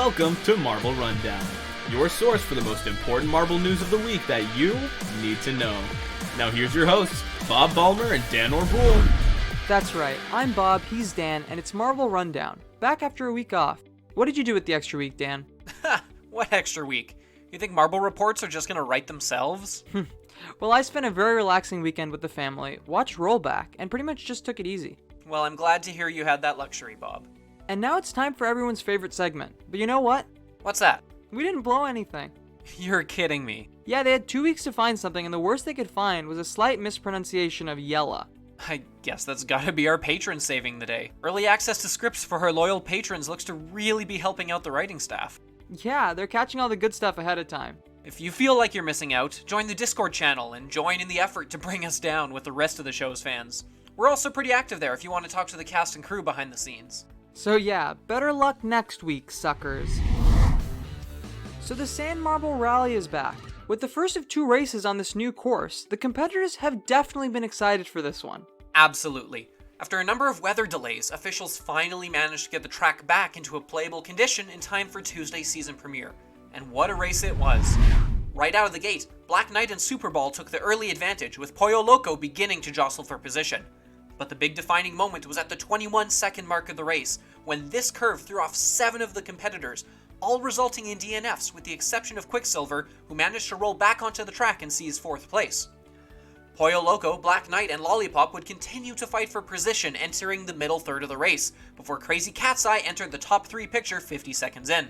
Welcome to Marble Rundown, your source for the most important Marble news of the week that you need to know. Now here's your hosts, Bob Ballmer and Dan Orboole. That's right, I'm Bob, he's Dan, and it's Marble Rundown, back after a week off. What did you do with the extra week, Dan? What extra week? You think Marble reports are just gonna write themselves? Well, I spent a very relaxing weekend with the family, watched Rollback, and pretty much just took it easy. Well, I'm glad to hear you had that luxury, Bob. And now it's time for everyone's favorite segment. But you know what? What's that? We didn't blow anything. You're kidding me. Yeah, they had 2 weeks to find something, and the worst they could find was a slight mispronunciation of Yella. I guess that's gotta be our patron saving the day. Early access to scripts for our loyal patrons looks to really be helping out the writing staff. Yeah, they're catching all the good stuff ahead of time. If you feel like you're missing out, join the Discord channel and join in the effort to bring us down with the rest of the show's fans. We're also pretty active there if you want to talk to the cast and crew behind the scenes. So yeah, better luck next week, suckers. So the Sand Marble Rally is back. With the first of 2 races on this new course, the competitors have definitely been excited for this one. Absolutely. After a number of weather delays, officials finally managed to get the track back into a playable condition in time for Tuesday's season premiere. And what a race it was. Right out of the gate, Black Knight and Super Ball took the early advantage, with Pollo Loco beginning to jostle for position. But the big defining moment was at the 21-second mark of the race, when this curve threw off 7 of the competitors, all resulting in DNFs with the exception of Quicksilver, who managed to roll back onto the track and seize 4th place. Pollo Loco, Black Knight, and Lollipop would continue to fight for position entering the middle third of the race, before Crazy Cat's Eye entered the top 3 picture 50 seconds in.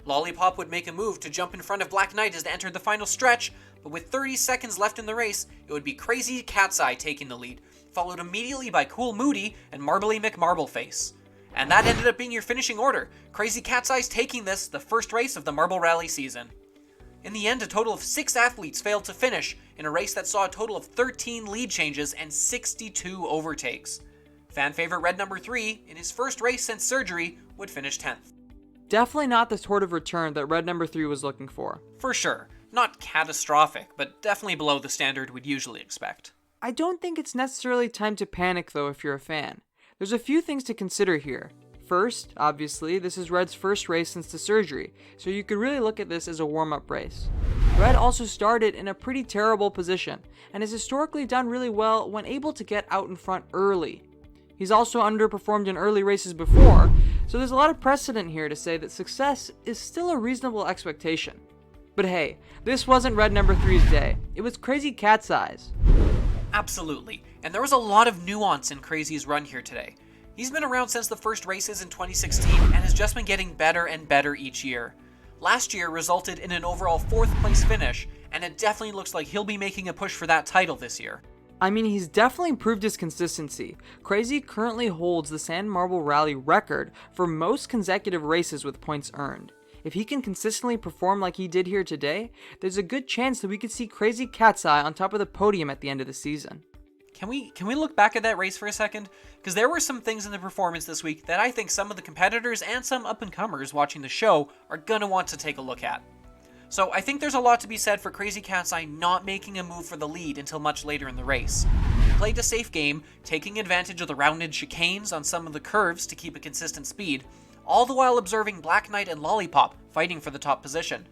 Lollipop would make a move to jump in front of Black Knight as they entered the final stretch, but with 30 seconds left in the race, it would be Crazy Cat's Eye taking the lead, followed immediately by Cool Moody and Marbly McMarbleface. And that ended up being your finishing order, Crazy Cat's Eyes taking this, the first race of the Marble Rally season. In the end, a total of 6 athletes failed to finish in a race that saw a total of 13 lead changes and 62 overtakes. Fan favorite Red Number 3, in his first race since surgery, would finish 10th. Definitely not the sort of return that Red Number 3 was looking for. For sure. Not catastrophic, but definitely below the standard we'd usually expect. I don't think it's necessarily time to panic though if you're a fan. There's a few things to consider here. First, obviously, this is Red's first race since the surgery, so you could really look at this as a warm-up race. Red also started in a pretty terrible position, and has historically done really well when able to get out in front early. He's also underperformed in early races before, so there's a lot of precedent here to say that success is still a reasonable expectation. But hey, this wasn't Red Number 3's day, it was Crazy Cat's Eyes. Absolutely, and there was a lot of nuance in Crazy's run here today. He's been around since the first races in 2016 and has just been getting better and better each year. Last year resulted in an overall 4th place finish, and it definitely looks like he'll be making a push for that title this year. I mean, he's definitely improved his consistency. Crazy currently holds the Sand Marble Rally record for most consecutive races with points earned. If he can consistently perform like he did here today, there's a good chance that we could see Crazy Cat's Eye on top of the podium at the end of the season. Can we look back at that race for a second? Because there were some things in the performance this week that I think some of the competitors and some up-and-comers watching the show are gonna want to take a look at. So I think there's a lot to be said for Crazy Cat's Eye not making a move for the lead until much later in the race. He played a safe game, taking advantage of the rounded chicanes on some of the curves to keep a consistent speed, all the while observing Black Knight and Lollipop fighting for the top position.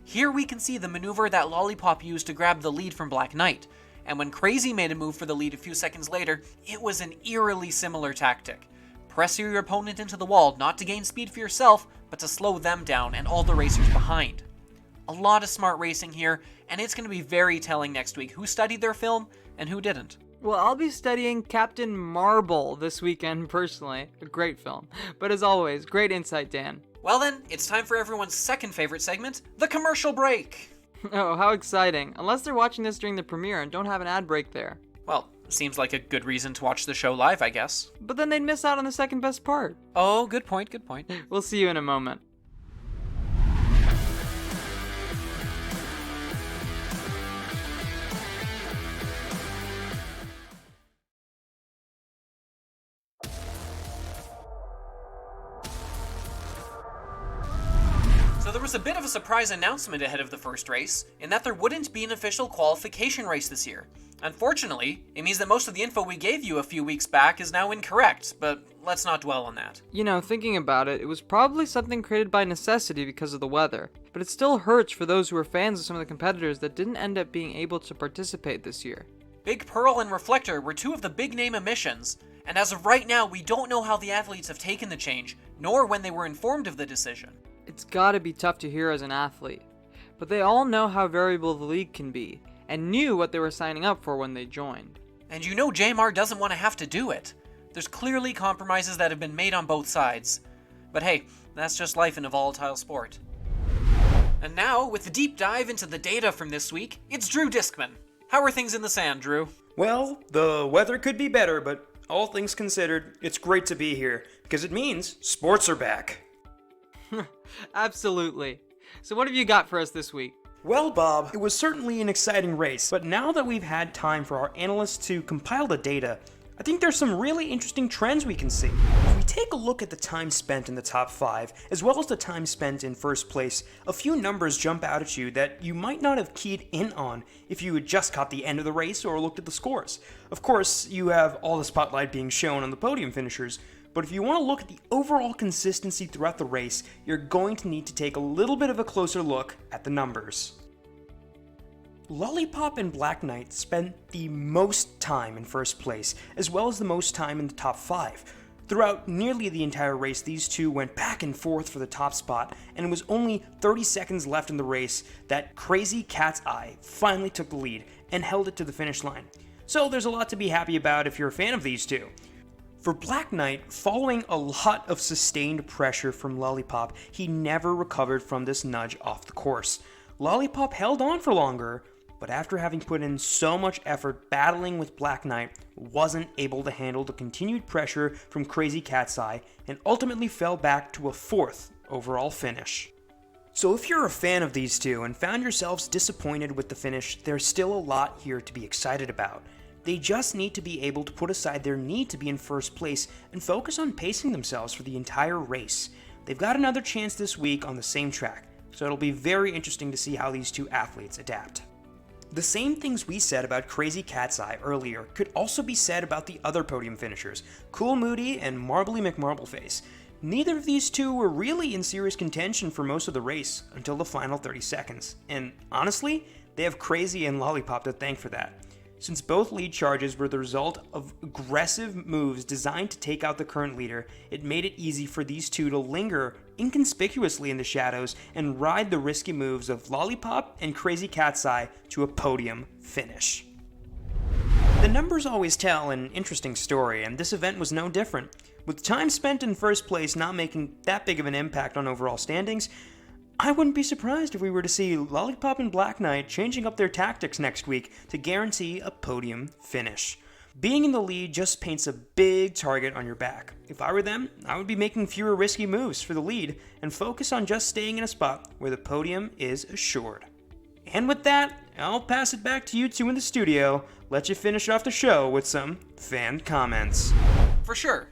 Here we can see the maneuver that Lollipop used to grab the lead from Black Knight, and when Crazy made a move for the lead a few seconds later, it was an eerily similar tactic. Press your opponent into the wall, not to gain speed for yourself, but to slow them down and all the racers behind. A lot of smart racing here, and it's going to be very telling next week who studied their film and who didn't. Well, I'll be studying Captain Marble this weekend personally. A great film. But as always, great insight, Dan. Well then, it's time for everyone's second favorite segment, the commercial break. Oh, how exciting. Unless they're watching this during the premiere and don't have an ad break there. Well, seems like a good reason to watch the show live, I guess. But then they'd miss out on the second best part. Oh, good point, good point. We'll see you in a moment. So there was a bit of a surprise announcement ahead of the first race, in that there wouldn't be an official qualification race this year. Unfortunately, it means that most of the info we gave you a few weeks back is now incorrect, but let's not dwell on that. You know, thinking about it, it was probably something created by necessity because of the weather, but it still hurts for those who are fans of some of the competitors that didn't end up being able to participate this year. Big Pearl and Reflector were two of the big name omissions, and as of right now, we don't know how the athletes have taken the change, nor when they were informed of the decision. It's gotta be tough to hear as an athlete, but they all know how variable the league can be, and knew what they were signing up for when they joined. And you know JMR doesn't want to have to do it. There's clearly compromises that have been made on both sides. But hey, that's just life in a volatile sport. And now, with the deep dive into the data from this week, it's Drew Diskman. How are things in the sand, Drew? Well, the weather could be better, but all things considered, it's great to be here, because it means sports are back. Absolutely. So what have you got for us this week? Well, Bob, it was certainly an exciting race, but now that we've had time for our analysts to compile the data, I think there's some really interesting trends we can see. If we take a look at the time spent in the top 5, as well as the time spent in first place, a few numbers jump out at you that you might not have keyed in on if you had just caught the end of the race or looked at the scores. Of course, you have all the spotlight being shown on the podium finishers, but if you want to look at the overall consistency throughout the race, you're going to need to take a little bit of a closer look at the numbers. Lollipop and Black Knight spent the most time in first place, as well as the most time in the top 5. Throughout nearly the entire race, these two went back and forth for the top spot, and it was only 30 seconds left in the race that Crazy Cat's Eye finally took the lead and held it to the finish line. So there's a lot to be happy about if you're a fan of these two. For Black Knight, following a lot of sustained pressure from Lollipop, he never recovered from this nudge off the course. Lollipop held on for longer, but after having put in so much effort battling with Black Knight, wasn't able to handle the continued pressure from Crazy Cat's Eye and ultimately fell back to a 4th overall finish. So if you're a fan of these two and found yourselves disappointed with the finish, there's still a lot here to be excited about. They just need to be able to put aside their need to be in first place and focus on pacing themselves for the entire race. They've got another chance this week on the same track, so it'll be very interesting to see how these two athletes adapt. The same things we said about Crazy Cat's Eye earlier could also be said about the other podium finishers, Cool Moody and Marbly McMarbleface. Neither of these two were really in serious contention for most of the race until the final 30 seconds, and honestly, they have Crazy and Lollipop to thank for that. Since both lead charges were the result of aggressive moves designed to take out the current leader, it made it easy for these two to linger inconspicuously in the shadows and ride the risky moves of Lollipop and Crazy Cat's Eye to a podium finish. The numbers always tell an interesting story, and this event was no different. With time spent in first place not making that big of an impact on overall standings, I wouldn't be surprised if we were to see Lollipop and Black Knight changing up their tactics next week to guarantee a podium finish. Being in the lead just paints a big target on your back. If I were them, I would be making fewer risky moves for the lead and focus on just staying in a spot where the podium is assured. And with that, I'll pass it back to you two in the studio, let you finish off the show with some fan comments. For sure.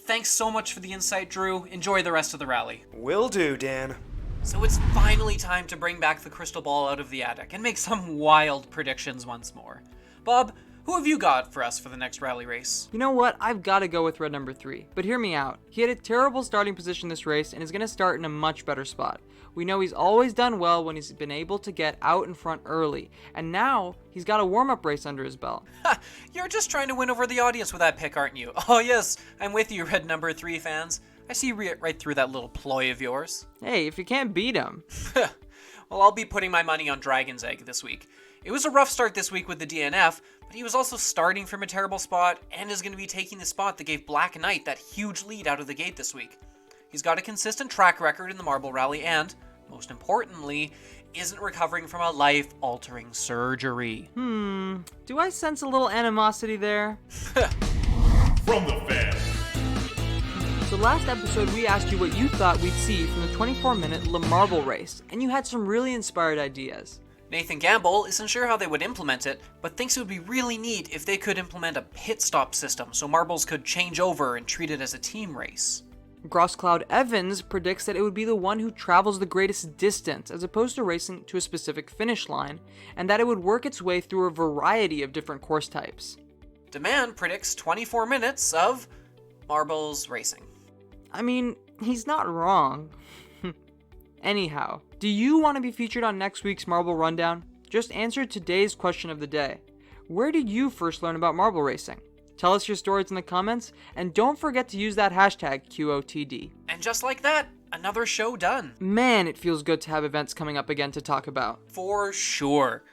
Thanks so much for the insight, Drew. Enjoy the rest of the rally. Will do, Dan. So it's finally time to bring back the crystal ball out of the attic and make some wild predictions once more. Bob, who have you got for us for the next rally race? You know what? I've got to go with red number 3. But hear me out. He had a terrible starting position this race and is going to start in a much better spot. We know he's always done well when he's been able to get out in front early. And now he's got a warm-up race under his belt. Ha! You're just trying to win over the audience with that pick, aren't you? Oh yes, I'm with you, red number 3 fans. I see right through that little ploy of yours. Hey, if you can't beat him. Well, I'll be putting my money on Dragon's Egg this week. It was a rough start this week with the DNF, but he was also starting from a terrible spot and is going to be taking the spot that gave Black Knight that huge lead out of the gate this week. He's got a consistent track record in the Marble Rally and, most importantly, isn't recovering from a life-altering surgery. Do I sense a little animosity there? From the fans. So last episode we asked you what you thought we'd see from the 24-minute Le Marble race, and you had some really inspired ideas. Nathan Gamble isn't sure how they would implement it, but thinks it would be really neat if they could implement a pit stop system so marbles could change over and treat it as a team race. Grosscloud Evans predicts that it would be the one who travels the greatest distance as opposed to racing to a specific finish line, and that it would work its way through a variety of different course types. Demand predicts 24 minutes of marbles racing. I mean, he's not wrong. Anyhow, do you want to be featured on next week's Marble Rundown? Just answer today's question of the day. Where did you first learn about marble racing? Tell us your stories in the comments, and don't forget to use that hashtag QOTD. And just like that, another show done. Man, it feels good to have events coming up again to talk about. For sure.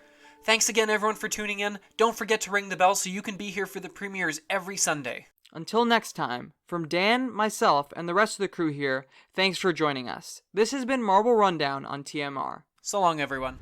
Thanks again, everyone, for tuning in. Don't forget to ring the bell so you can be here for the premieres every Sunday. Until next time, from Dan, myself, and the rest of the crew here, thanks for joining us. This has been Marble Rundown on TMR. So long, everyone.